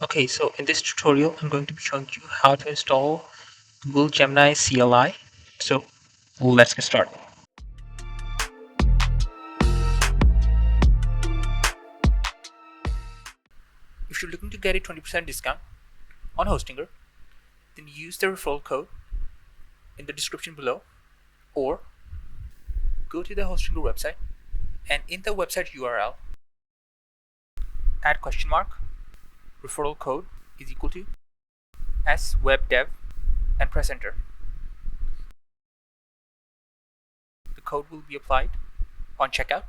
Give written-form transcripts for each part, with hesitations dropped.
Okay, so in this tutorial, I'm going to be showing you how to install Google Gemini CLI. So let's get started. If you're looking to get a 20% discount on Hostinger, then use the referral code in the description below, or go to the Hostinger website, and in the website URL, add question mark, referral code is equal to swebdev, and press enter. The code will be applied on checkout.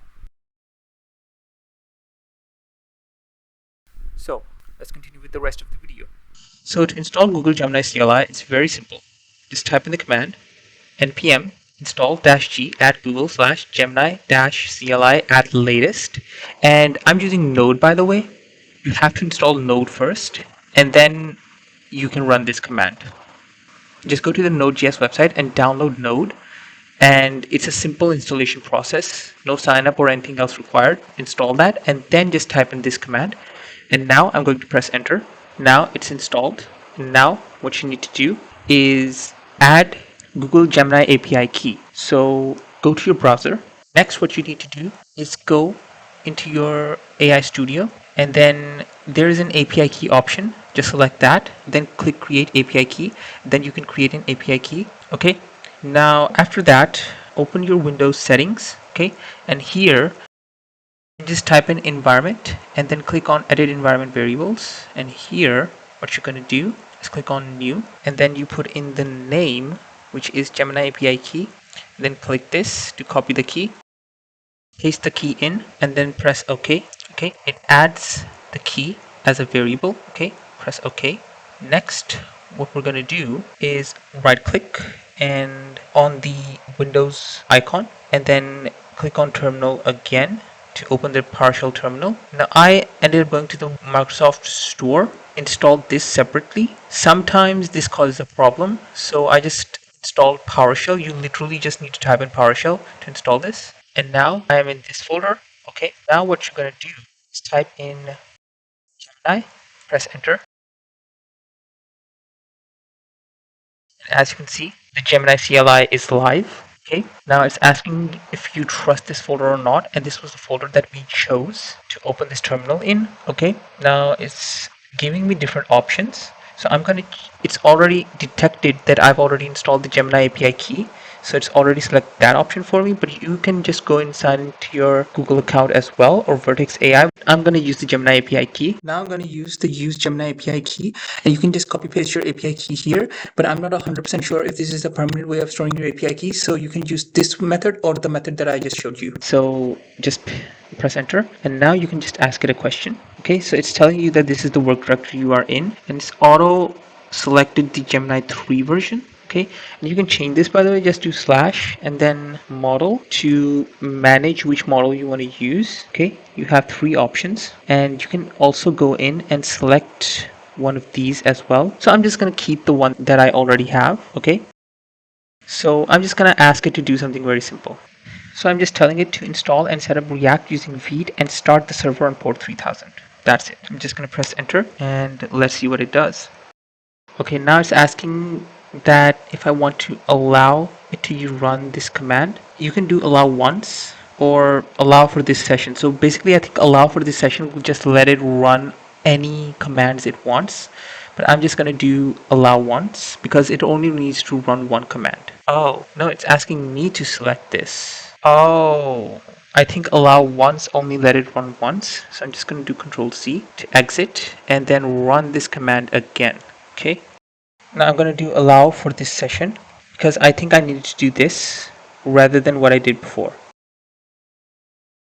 So let's continue with the rest of the video. So to install Google Gemini CLI, it's very simple. Just type in the command npm install-g at google/gemini-cli at latest. And I'm using Node, by the way. You have to install Node first, and then you can run this command. Just go to the Node.js website and download Node. And it's a simple installation process. No sign up or anything else required. Install that and then just type in this command. And now I'm going to press enter. Now it's installed. And now what you need to do is add Google Gemini API key. So go to your browser. Next, what you need to do is go into your AI Studio, and then there is an API key option. Just select that, then click create API key. Then you can create an API key. Okay. Now after that, open your Windows settings. Okay, and here just type in environment and then click on edit environment variables. And here what you're going to do is click on new, and then you put in the name, which is Gemini API key. Then click this to copy the key, paste the key in, and then press OK. Okay, it adds the key as a variable. Okay, press OK. Next, what we're going to do is right click and on the Windows icon, and then click on terminal again to open the partial terminal. Now I ended up going to the Microsoft Store, installed this separately. Sometimes this causes a problem, so I just installed PowerShell. You literally just need to type in PowerShell to install this. And now I am in this folder. Okay, now what you're going to do is type in Gemini, press enter. As you can see, the Gemini CLI is live. Okay, now it's asking if you trust this folder or not, and this was the folder that we chose to open this terminal in. Okay, now it's giving me different options. So it's already detected that I've already installed the Gemini API key. So it's already selected that option for me, but you can just go inside into your Google account as well, or Vertex AI. I'm going to use the Gemini API key. Now I'm going to use the use Gemini API key, and you can just copy paste your API key here, but I'm not 100% sure if this is a permanent way of storing your API key. So you can use this method or the method that I just showed you. So just press enter, and now you can just ask it a question. Okay, so it's telling you that this is the work directory you are in, and it's auto selected the Gemini 3 version. Okay, and you can change this, by the way. Just do / and then model to manage which model you want to use. Okay, you have 3 options, and you can also go in and select one of these as well. So I'm just going to keep the one that I already have. Okay, so I'm just going to ask it to do something very simple. So I'm just telling it to install and set up React using Vite and start the server on port 3000. That's it. I'm just going to press enter, and let's see what it does. Okay, now it's asking that if I want to allow it to run this command. You can do allow once or allow for this session. So basically I think allow for this session will just let it run any commands it wants, but I'm just going to do allow once because it only needs to run one command. Oh no, it's asking me to select this. Oh, I think allow once only let it run once, so I'm just going to do Control-C to exit and then run this command again. Okay, now I'm going to do allow for this session because I think I needed to do this rather than what I did before.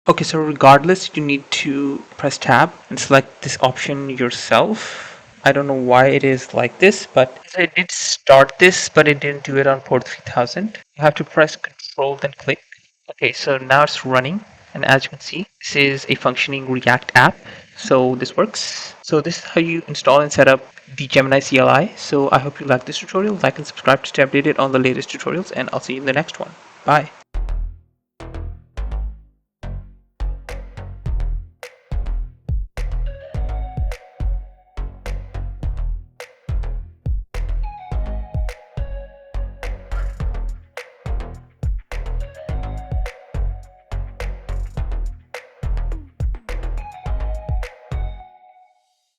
Okay, so regardless, you need to press tab and select this option yourself. I don't know why it is like this, but I did start this, but it didn't do it on port 3000. You have to press Control then click. Okay, so now it's running, and as you can see, this is a functioning React app. So this works. So this is how you install and set up the Gemini CLI. So I hope you like this tutorial. Like and subscribe to stay updated on the latest tutorials, and I'll see you in the next one. Bye.